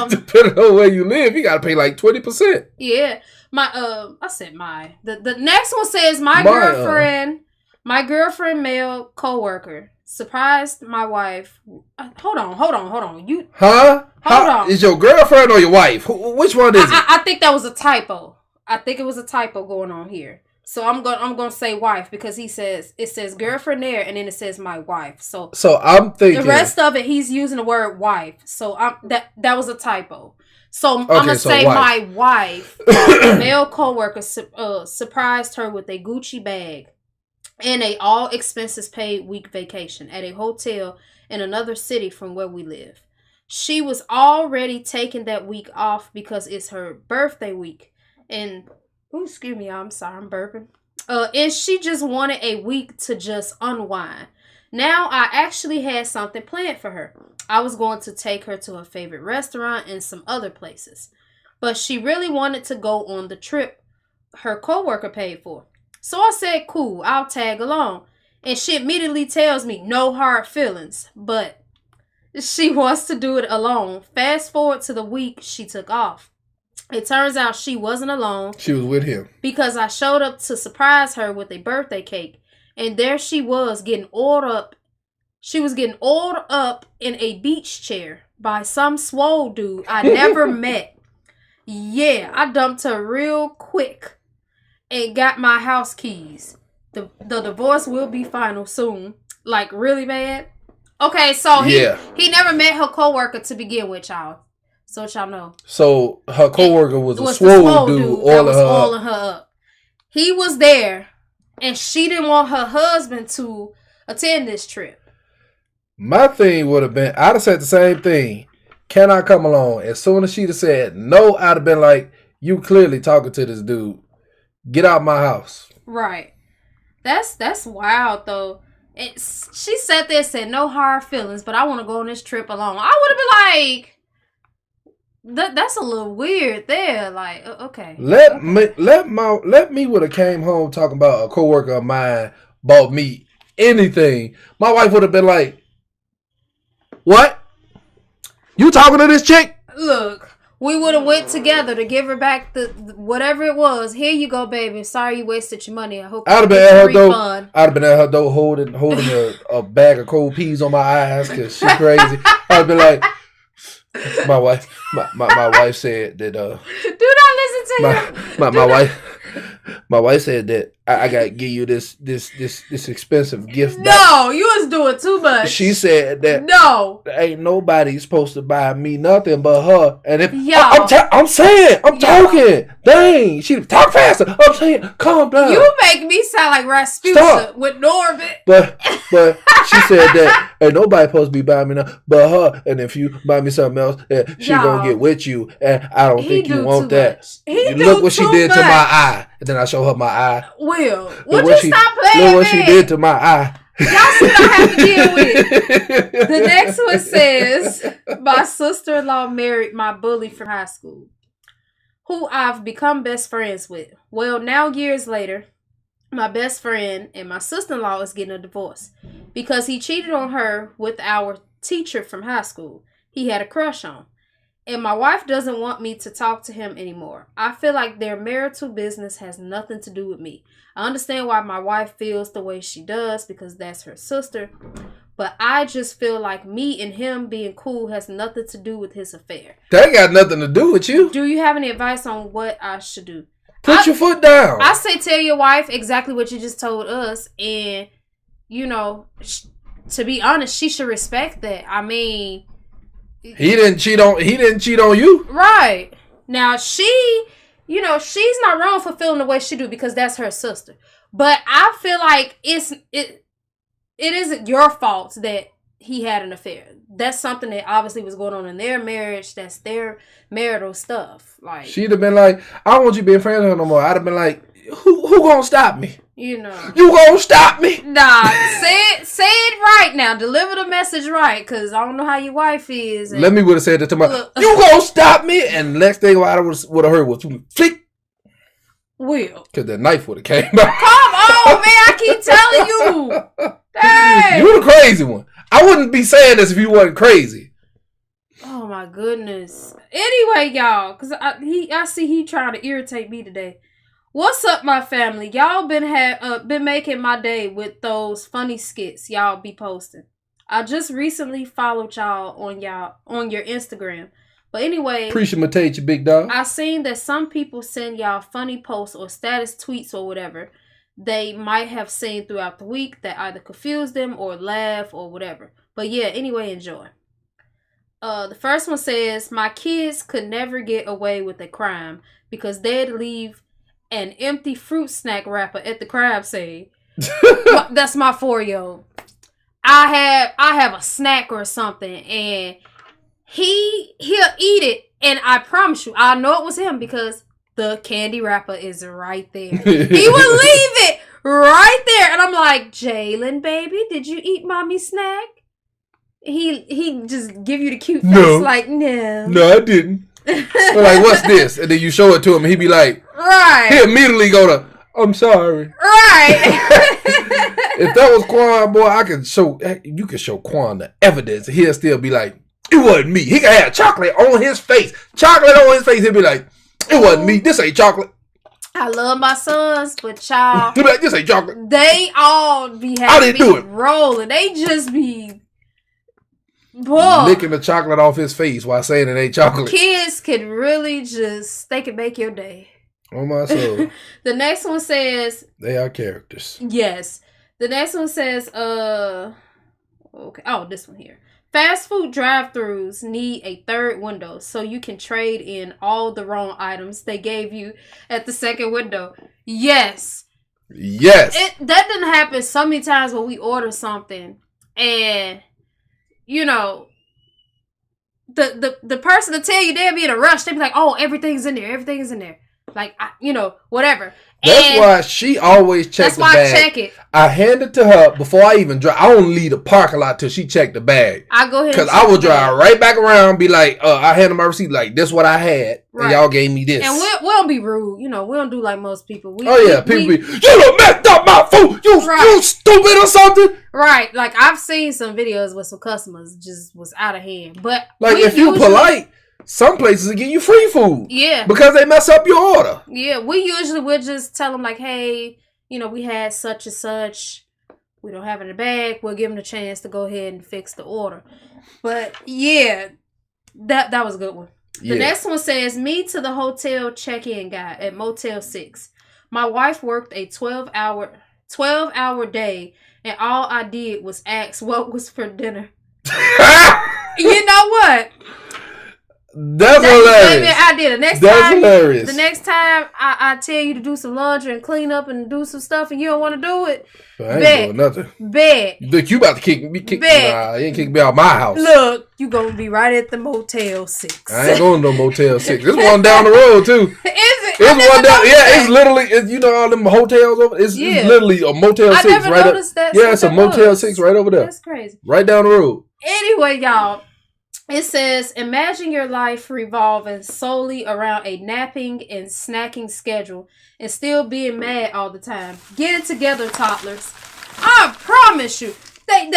Speaker 1: Depending on where you live, you got to pay like 20%.
Speaker 2: Yeah. The next one says my girlfriend male coworker surprised my wife. Hold on. You hold on.
Speaker 1: Is your girlfriend or your wife? Which one is it?
Speaker 2: I think that was a typo. I think it was a typo going on here. So I'm gonna say wife because it says girlfriend there and then it says my wife. So
Speaker 1: I'm thinking
Speaker 2: the rest of it he's using the word wife. So that was a typo. So I'm gonna say my wife, male coworker, surprised her with a Gucci bag and a all expenses paid week vacation at a hotel in another city from where we live. She was already taking that week off because it's her birthday week. And, excuse me, I'm sorry, I'm burping. And she just wanted a week to just unwind. Now, I actually had something planned for her. I was going to take her to her favorite restaurant and some other places. But she really wanted to go on the trip her coworker paid for. So I said, cool, I'll tag along. And she immediately tells me, no hard feelings. But she wants to do it alone. Fast forward to the week she took off. It turns out she wasn't alone.
Speaker 1: She was with him.
Speaker 2: Because I showed up to surprise her with a birthday cake. And there she was getting oiled up. She was getting oiled up in a beach chair by some swole dude I never met. Yeah, I dumped her real quick. And got my house keys. The divorce will be final soon. Like, really bad? Okay, so he never met her coworker to begin with, y'all. So y'all know.
Speaker 1: So her coworker was a swole dude
Speaker 2: that was oiling her up. He was there, and she didn't want her husband to attend this trip.
Speaker 1: My thing would have been, I'd have said the same thing. Can I come along? As soon as she'd have said no, I'd have been like, you clearly talking to this dude. Get out my house.
Speaker 2: Right. That's wild, though. She sat there and said, no hard feelings, but I want to go on this trip alone. I would have been like, that's a little weird there. Like, okay.
Speaker 1: Let me would have came home talking about a coworker of mine bought me anything. My wife would have been like, what? You talking to this chick?
Speaker 2: Look. We would have went together to give her back the whatever it was. Here you go, baby. Sorry you wasted your money. I hope
Speaker 1: I'd have been at her door. I'd have been at her door holding a bag of cold peas on my eyes because she's crazy. I'd been like, my wife said that.
Speaker 2: Do not listen to him.
Speaker 1: My wife said that I gotta give you this expensive gift back.
Speaker 2: No, you was doing too much.
Speaker 1: She said that
Speaker 2: no,
Speaker 1: ain't nobody supposed to buy me nothing but her. And if I'm talking, dang, she talk faster. I'm saying, calm down.
Speaker 2: You make me sound like Rasputia with Norbit.
Speaker 1: But she said that ain't nobody supposed to be buying me nothing but her. And if you buy me something else, she gonna get with you. And I don't think you want that. Look what she did to my eye. And then I show her my eye.
Speaker 2: Will, would you stop playing?
Speaker 1: Look what she did to my eye.
Speaker 2: Y'all see what I have to deal with. The next one says, my sister-in-law married my bully from high school, who I've become best friends with. Well, now years later, my best friend and my sister-in-law is getting a divorce because he cheated on her with our teacher from high school he had a crush on. And my wife doesn't want me to talk to him anymore. I feel like their marital business has nothing to do with me. I understand why my wife feels the way she does because that's her sister. But I just feel like me and him being cool has nothing to do with his affair.
Speaker 1: That got nothing to do with you.
Speaker 2: Do you have any advice on what I should do?
Speaker 1: Put your foot down.
Speaker 2: I say tell your wife exactly what you just told us. And, you know, to be honest, she should respect that. I mean...
Speaker 1: He didn't cheat on you.
Speaker 2: Right. Now she's not wrong for feeling the way she do because that's her sister. But I feel like it isn't your fault that he had an affair. That's something that obviously was going on in their marriage. That's their marital stuff. Like,
Speaker 1: she'd have been like, I don't want you being friends with her no more. I'd have been like, who gonna stop me?
Speaker 2: You know.
Speaker 1: You gonna stop me?
Speaker 2: Nah, say it right now. Deliver the message right, because I don't know how your wife is.
Speaker 1: Let me would have said that to my, you gonna stop me? And the next thing I would have heard was, flick.
Speaker 2: Will.
Speaker 1: Because the knife would have came out.
Speaker 2: Come on, man. I keep telling you. Dang.
Speaker 1: You the crazy one. I wouldn't be saying this if you wasn't crazy.
Speaker 2: Oh, my goodness. Anyway, y'all, because I see he trying to irritate me today. What's up, my family? Y'all been making my day with those funny skits y'all be posting. I just recently followed y'all on your Instagram. But anyway,
Speaker 1: appreciate you, big dog.
Speaker 2: I seen that some people send y'all funny posts or status tweets or whatever they might have seen throughout the week that either confuse them or laugh or whatever. But yeah, anyway, enjoy. The first one says, my kids could never get away with a crime because they'd leave an empty fruit snack wrapper at the crime scene. That's my 4-year-old. I have a snack or something and he'll eat it, and I promise you, I know it was him because the candy wrapper is right there. He would leave it right there, and I'm like, Jalen, baby, did you eat mommy's snack? He just give you the cute face, like, no,
Speaker 1: I didn't. I'm like, what's this? And then you show it to him, and he be like,
Speaker 2: right.
Speaker 1: He immediately go to, I'm sorry.
Speaker 2: Right.
Speaker 1: If that was Quan, boy, you could show Quan the evidence, and he'll still be like, it wasn't me. He could have chocolate on his face. He'll be like, it wasn't me. This ain't chocolate.
Speaker 2: I love my sons, but y'all,
Speaker 1: he'll be like, this ain't chocolate.
Speaker 2: They all be
Speaker 1: I didn't do it.
Speaker 2: Rolling. They just be
Speaker 1: licking the chocolate off his face while saying it ain't chocolate.
Speaker 2: Kids can really they can make your day.
Speaker 1: Oh my soul.
Speaker 2: The next one says,
Speaker 1: they are characters.
Speaker 2: Yes. The next one says, okay. Oh, this one here. Fast food drive-thrus need a third window so you can trade in all the wrong items they gave you at the second window. Yes. That didn't happen so many times when we order something and, you know, the person to tell you they'll be in a rush. They'll be like, oh, everything's in there. Like, whatever.
Speaker 1: That's why she always checks the bag. That's why I check it. I hand it to her before I even drive. I don't leave the parking lot till she checked the bag.
Speaker 2: I go ahead
Speaker 1: because I will drive right back around, be like, I hand her my receipt, like, this what I had, and y'all gave me this.
Speaker 2: And we don't be rude. We don't do like most people.
Speaker 1: People be, you done messed up my food. You stupid or something.
Speaker 2: Right. Like, I've seen some videos where some customers just was out of hand. But
Speaker 1: like, if you polite, some places will give you free food.
Speaker 2: Yeah.
Speaker 1: Because they mess up your order.
Speaker 2: Yeah. We'll just tell them like, hey, we had such and such. We don't have it in the bag. We'll give them the chance to go ahead and fix the order. But yeah, that was a good one. The next one says, me to the hotel check-in guy at Motel 6. My wife worked a 12-hour day and all I did was ask what was for dinner. You know what?
Speaker 1: That's hilarious.
Speaker 2: I did it.
Speaker 1: Hilarious.
Speaker 2: The next time I tell you to do some laundry and clean up and do some stuff and you don't want to do it,
Speaker 1: I ain't doing nothing.
Speaker 2: Bet.
Speaker 1: Look, you about to kick me. Nah, you ain't kick me out of my house.
Speaker 2: Look, you gonna be right at the Motel 6.
Speaker 1: I ain't going to no Motel 6. There's one down the road too.
Speaker 2: Is it?
Speaker 1: It's one down. Yeah, it's literally. All them hotels over. It's literally a Motel 6
Speaker 2: I never noticed that.
Speaker 1: Yeah, it's a Motel 6 right over there.
Speaker 2: That's crazy.
Speaker 1: Right down the road.
Speaker 2: Anyway, y'all. It says, imagine your life revolving solely around a napping and snacking schedule and still being mad all the time. Get it together, toddlers. I promise you. They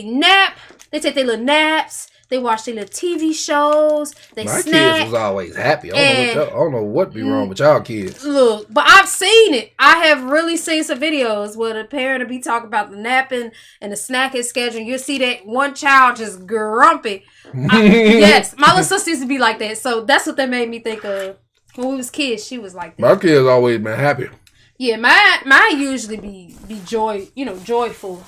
Speaker 2: nap. They take their little naps. They watch their little TV shows. They
Speaker 1: My
Speaker 2: snack.
Speaker 1: kids was always happy. I don't know what be wrong with y'all kids.
Speaker 2: Look, but I've seen it. I have really seen some videos where the parent will be talking about the napping and the snacking schedule. You'll see that one child just grumpy. Yes, my little sister used to be like that. So that's what that made me think of. When we was kids, she was like that.
Speaker 1: My kids always been happy.
Speaker 2: Yeah, mine usually be joyful.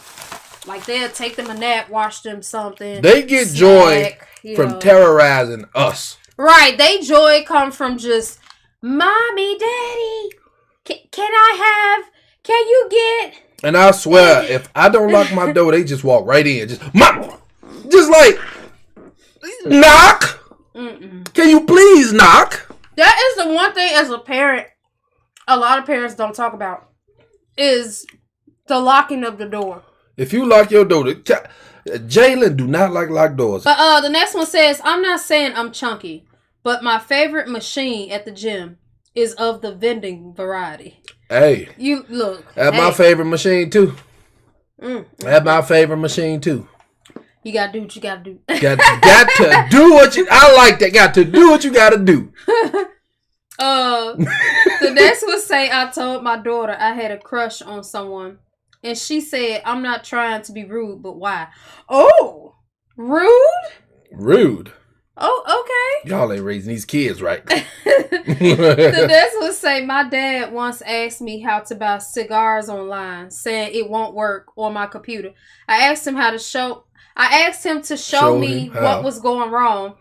Speaker 2: Like, they'll take them a nap, watch them something.
Speaker 1: They get joy from terrorizing us.
Speaker 2: Right. They joy come from just, Mommy, Daddy, can you get...
Speaker 1: And I swear, if I don't lock my door, they just walk right in. Just like, knock. Can you please knock?
Speaker 2: That is the one thing as a parent, a lot of parents don't talk about. is the locking of the door.
Speaker 1: If you lock your door, Jalen do not like locked doors.
Speaker 2: But the next one says, I'm not saying I'm chunky, but my favorite machine at the gym is of the vending variety.
Speaker 1: Hey.
Speaker 2: You look.
Speaker 1: That's my favorite machine too. That's my favorite machine too.
Speaker 2: You gotta do what you gotta do.
Speaker 1: Got to do what you. I like that. Got to do what you gotta do.
Speaker 2: The next one say, I told my daughter I had a crush on someone, and she said, I'm not trying to be rude, but why? Oh, rude?
Speaker 1: Rude.
Speaker 2: Oh, okay.
Speaker 1: Y'all ain't raising these kids right.
Speaker 2: The next one say, my dad once asked me how to buy cigars online, saying it won't work on my computer. I asked him to show me what was going wrong.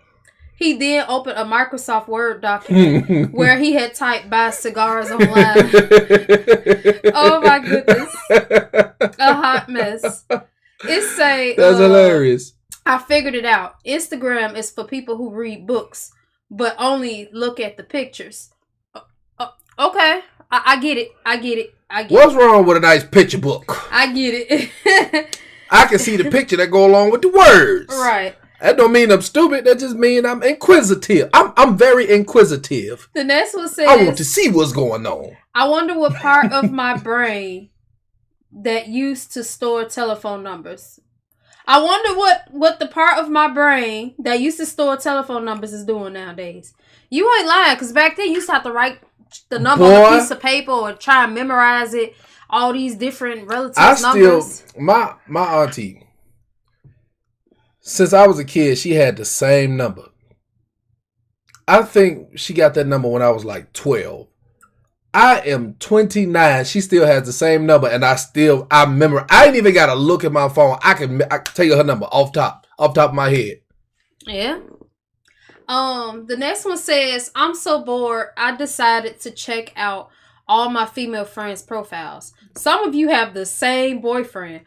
Speaker 2: He then opened a Microsoft Word document where he had typed buy cigars online. Oh my goodness. A hot mess. It say
Speaker 1: that's hilarious.
Speaker 2: I figured it out. Instagram is for people who read books, but only look at the pictures. Okay. I get it.
Speaker 1: What's wrong with a nice picture book?
Speaker 2: I get it.
Speaker 1: I can see the picture that go along with the words.
Speaker 2: Right.
Speaker 1: That don't mean I'm stupid. That just mean I'm inquisitive. I'm very inquisitive.
Speaker 2: The next one says,
Speaker 1: I want to see what's going on.
Speaker 2: I wonder what part of my brain that used to store telephone numbers. I wonder what the part of my brain that used to store telephone numbers is doing nowadays. You ain't lying, because back then you used to have to write the number on a piece of paper or try and memorize it. All these different relatives' numbers.
Speaker 1: My auntie, since I was a kid, she had the same number. I think she got that number when I was like 12. I am 29. She still has the same number, and I remember. I ain't even got to look at my phone. I can tell you her number off top of my head.
Speaker 2: Yeah. The next one says, I'm so bored, I decided to check out all my female friends' profiles. Some of you have the same boyfriend.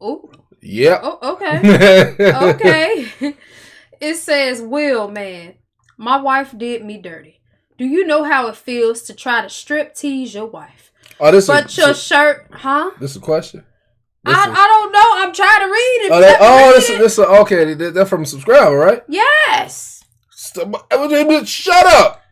Speaker 2: Oh.
Speaker 1: Yep.
Speaker 2: Oh, okay. Okay. It says, Will, man, my wife did me dirty. Do you know how it feels to try to strip tease your wife?
Speaker 1: Oh, this
Speaker 2: shirt, huh?
Speaker 1: This is a question.
Speaker 2: I don't know. I'm trying to read it.
Speaker 1: This is okay. That's from a subscriber, right?
Speaker 2: Yes.
Speaker 1: Shut up.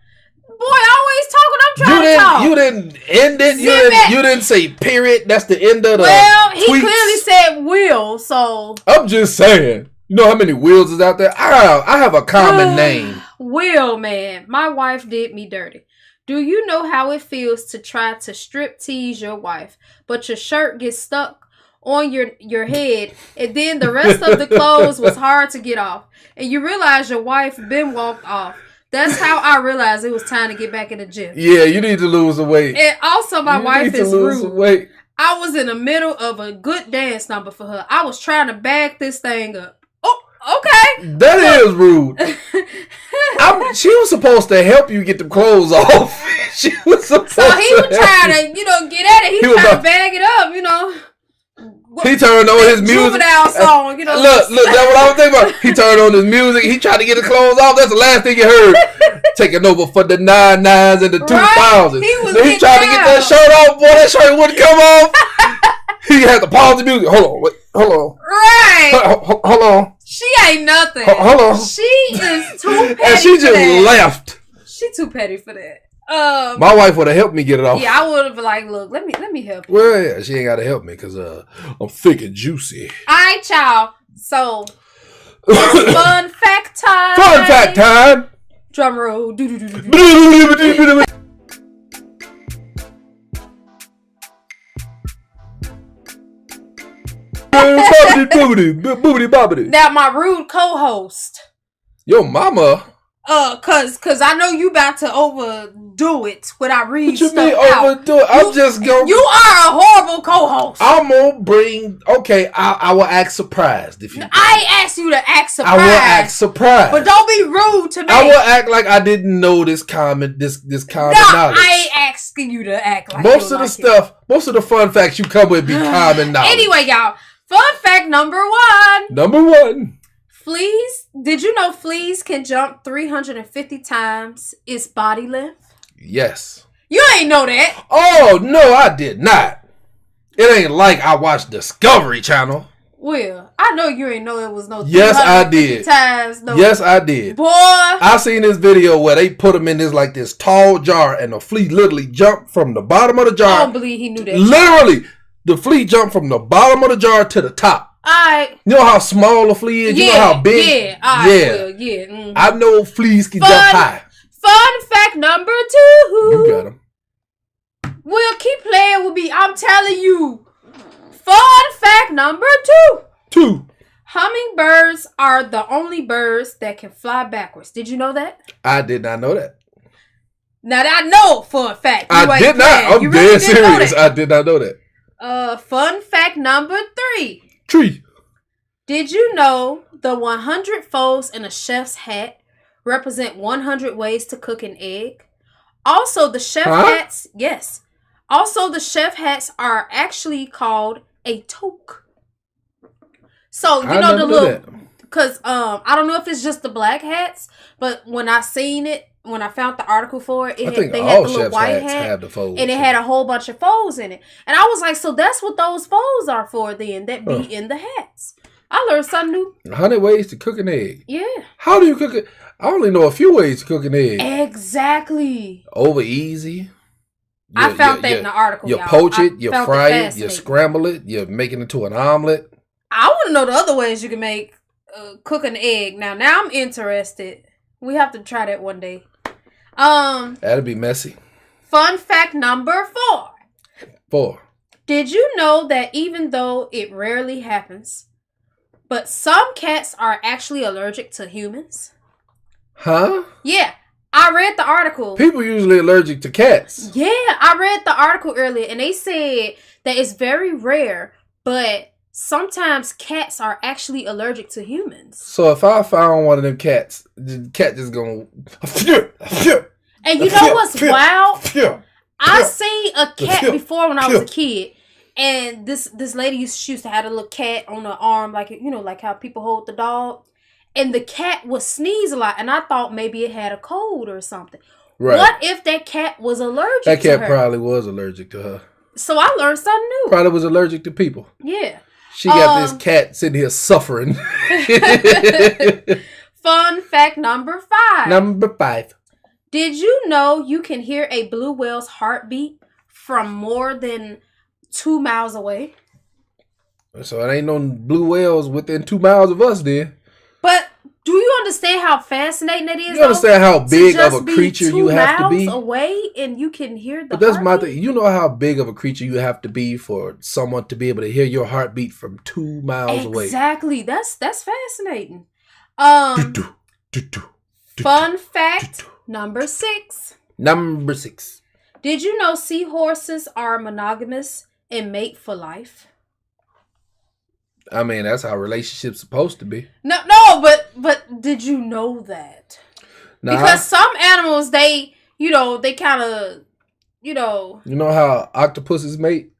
Speaker 2: Boy, always talking. I'm trying to talk.
Speaker 1: You didn't end it. You didn't say period. That's the end of the
Speaker 2: he clearly said will, so.
Speaker 1: I'm just saying. You know how many Wills is out there? I have a common name.
Speaker 2: Will, man. My wife did me dirty. Do you know how it feels to try to strip tease your wife, but your shirt gets stuck on your head, and then the rest of the clothes was hard to get off, and you realize your wife been walked off? That's how I realized it was time to get back in the gym.
Speaker 1: Yeah, you need to lose some weight.
Speaker 2: And also, my wife is rude.
Speaker 1: Some weight.
Speaker 2: I was in the middle of a good dance number for her. I was trying to bag this thing up. Oh, okay.
Speaker 1: That is rude. She was supposed to help you get the clothes off. She was supposed
Speaker 2: so he was trying to, get at it. He was trying to bag it up,
Speaker 1: He turned on his music.
Speaker 2: Juvenile song,
Speaker 1: Look, that's what I was thinking about. He turned on his music. He tried to get the clothes off. That's the last thing you heard. Taking over for the 99s and the 2000s. He tried to get that shirt off. Boy, that shirt wouldn't come off. He had to pause the music. Hold on.
Speaker 2: Right.
Speaker 1: Hold on.
Speaker 2: She ain't nothing.
Speaker 1: Hold on.
Speaker 2: She is too petty.
Speaker 1: And she just left.
Speaker 2: She too petty for that.
Speaker 1: My wife would have helped me get it off.
Speaker 2: Yeah, I would have been like, look, let me help you.
Speaker 1: Well, yeah, she ain't got to help me because I'm thick and juicy.
Speaker 2: All right, y'all. So, it's fun fact time.
Speaker 1: Fun fact time.
Speaker 2: Drum roll. Now, my rude co-host.
Speaker 1: Yo, mama.
Speaker 2: Cause I know you about to overdo it when I read
Speaker 1: what you
Speaker 2: stuff
Speaker 1: mean
Speaker 2: out.
Speaker 1: Overdo it? I'm just going.
Speaker 2: You are a horrible co-host.
Speaker 1: I'm gonna bring. Okay, I will act surprised if you.
Speaker 2: I asked you to act surprised.
Speaker 1: I will act surprised,
Speaker 2: but don't be rude to me.
Speaker 1: I will act like I didn't know this common knowledge.
Speaker 2: I ain't asking you to act like
Speaker 1: most of the stuff. Most of the fun facts you come with be common knowledge.
Speaker 2: Anyway, y'all, fun fact number one.
Speaker 1: Number one.
Speaker 2: Fleas, did you know fleas can jump 350 times its body length?
Speaker 1: Yes.
Speaker 2: You ain't know that.
Speaker 1: Oh, no, I did not. It ain't like I watched Discovery Channel.
Speaker 2: Well, I know you ain't know it was no.
Speaker 1: Yes, I did.
Speaker 2: Times, no.
Speaker 1: Yes, I did.
Speaker 2: Boy,
Speaker 1: I seen this video where they put them in this tall jar, and the flea literally jumped from the bottom of the jar.
Speaker 2: I don't believe he knew that.
Speaker 1: Literally, the flea jumped from the bottom of the jar to the top.
Speaker 2: You
Speaker 1: know how small a flea is? You know how big?
Speaker 2: Yeah. Mm-hmm.
Speaker 1: I know fleas can jump high.
Speaker 2: Fun fact number 2.
Speaker 1: You got him.
Speaker 2: Will, keep playing with me. I'm telling you. Fun fact number 2. Hummingbirds are the only birds that can fly backwards. Did you know that?
Speaker 1: I did not know that.
Speaker 2: Now that I know fun fact.
Speaker 1: I did not. I'm dead serious. I did not know that.
Speaker 2: Fun fact number 3.
Speaker 1: Tree.
Speaker 2: Did you know the 100 folds in a chef's hat represent 100 ways to cook an egg? Also, the chef hats, yes. Also, the chef hats are actually called a toque. So, you know the little, because I don't know if it's just the black hats, but when I found the article for it, they had the little white hat, and it had a whole bunch of folds in it. And I was like, so that's what those folds are for then, that be in the hats. I learned something new.
Speaker 1: 100 ways to cook an egg.
Speaker 2: Yeah.
Speaker 1: How do you cook it? I only know a few ways to cook an egg.
Speaker 2: Exactly.
Speaker 1: Over easy.
Speaker 2: I found that in the article.
Speaker 1: You poach it, you fry it, you scramble it, you make it into an omelet.
Speaker 2: I want to know the other ways you can make cook an egg. Now I'm interested. We have to try that one day.
Speaker 1: That'd be messy.
Speaker 2: Fun fact number 4. Did you know that even though it rarely happens, but some cats are actually allergic to humans?
Speaker 1: Huh?
Speaker 2: Yeah. I read the article.
Speaker 1: People usually allergic to cats.
Speaker 2: Yeah, I read the article earlier, and they said that it's very rare, but sometimes cats are actually allergic to humans.
Speaker 1: So if I found one of them cats, the cat just gonna...
Speaker 2: And you know what's wild? I seen a cat before when I was a kid, and this lady used to have a little cat on her arm, like, you know, like how people hold the dog. And the cat would sneeze a lot, and I thought maybe it had a cold or something. Right. What if that cat was allergic to her? That cat
Speaker 1: probably was allergic to her.
Speaker 2: So I learned something new.
Speaker 1: Probably was allergic to people.
Speaker 2: Yeah.
Speaker 1: She got this cat sitting here suffering.
Speaker 2: Fun fact number 5.
Speaker 1: Number 5.
Speaker 2: Did you know you can hear a blue whale's heartbeat from more than 2 miles away?
Speaker 1: So it ain't no blue whales within 2 miles of us then.
Speaker 2: But do you understand how fascinating it is?
Speaker 1: You understand how big of a creature you have to be?
Speaker 2: Away and you can hear the.
Speaker 1: But that's my thing. You know how big of a creature you have to be for someone to be able to hear your heartbeat from 2 miles away.
Speaker 2: Exactly. That's fascinating. Fun fact number 6.
Speaker 1: Number 6.
Speaker 2: Did you know seahorses are monogamous and mate for life?
Speaker 1: I mean, that's how relationships supposed to be.
Speaker 2: No, but did you know that? Nah. Because some animals, they kind of,
Speaker 1: You know how octopuses mate?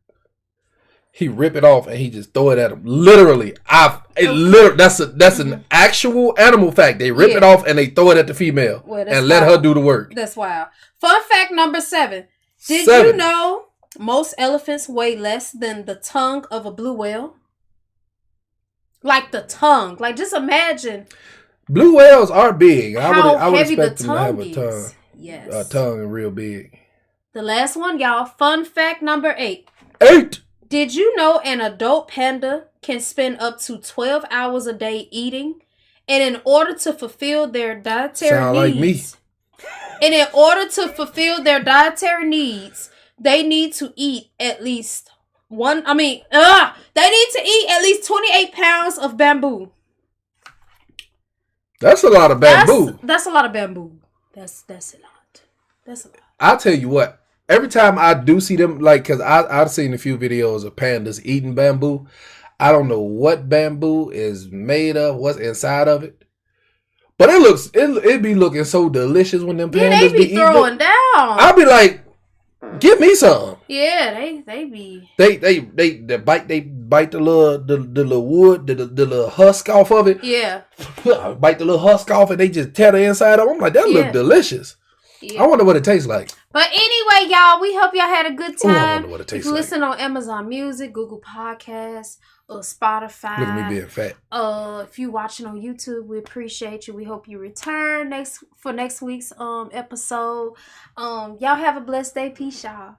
Speaker 1: He rip it off and he just throw it at him. Literally, that's an actual animal fact. They rip it off and they throw it at the female and let her do the work.
Speaker 2: That's wild. Fun fact number 7. Did you know most elephants weigh less than the tongue of a blue whale? Like the tongue. Like, just imagine.
Speaker 1: Blue whales are big.
Speaker 2: I would
Speaker 1: expect them to have a tongue.
Speaker 2: Yes.
Speaker 1: A tongue real big.
Speaker 2: The last one, y'all. Fun fact number 8.
Speaker 1: 8.
Speaker 2: Did you know an adult panda can spend up to 12 hours a day eating? And in order to fulfill their dietary needs.
Speaker 1: Like me.
Speaker 2: And in order to fulfill their dietary needs, they need to eat at least they need to eat at least 28 pounds of bamboo.
Speaker 1: That's a lot of bamboo.
Speaker 2: That's a lot of bamboo. That's a lot. That's a lot.
Speaker 1: I'll tell you what. Every time I do see them, like, because I've seen a few videos of pandas eating bamboo. I don't know what bamboo is made of, what's inside of it. But it be looking so delicious when them pandas
Speaker 2: be eating throwing down.
Speaker 1: I'll be like, give me some.
Speaker 2: Yeah, they be.
Speaker 1: They bite the little wood, the little husk off of it.
Speaker 2: Yeah.
Speaker 1: Bite the little husk off and they just tear the inside of it. I'm like, that look delicious. Yeah. I wonder what it tastes like.
Speaker 2: But anyway, y'all, we hope y'all had a good time.
Speaker 1: I wonder what it tastes like.
Speaker 2: Listen on Amazon Music, Google Podcasts, or Spotify.
Speaker 1: Look at me being fat.
Speaker 2: If you watching on YouTube, we appreciate you. We hope you return next week's episode. Y'all have a blessed day. Peace, y'all.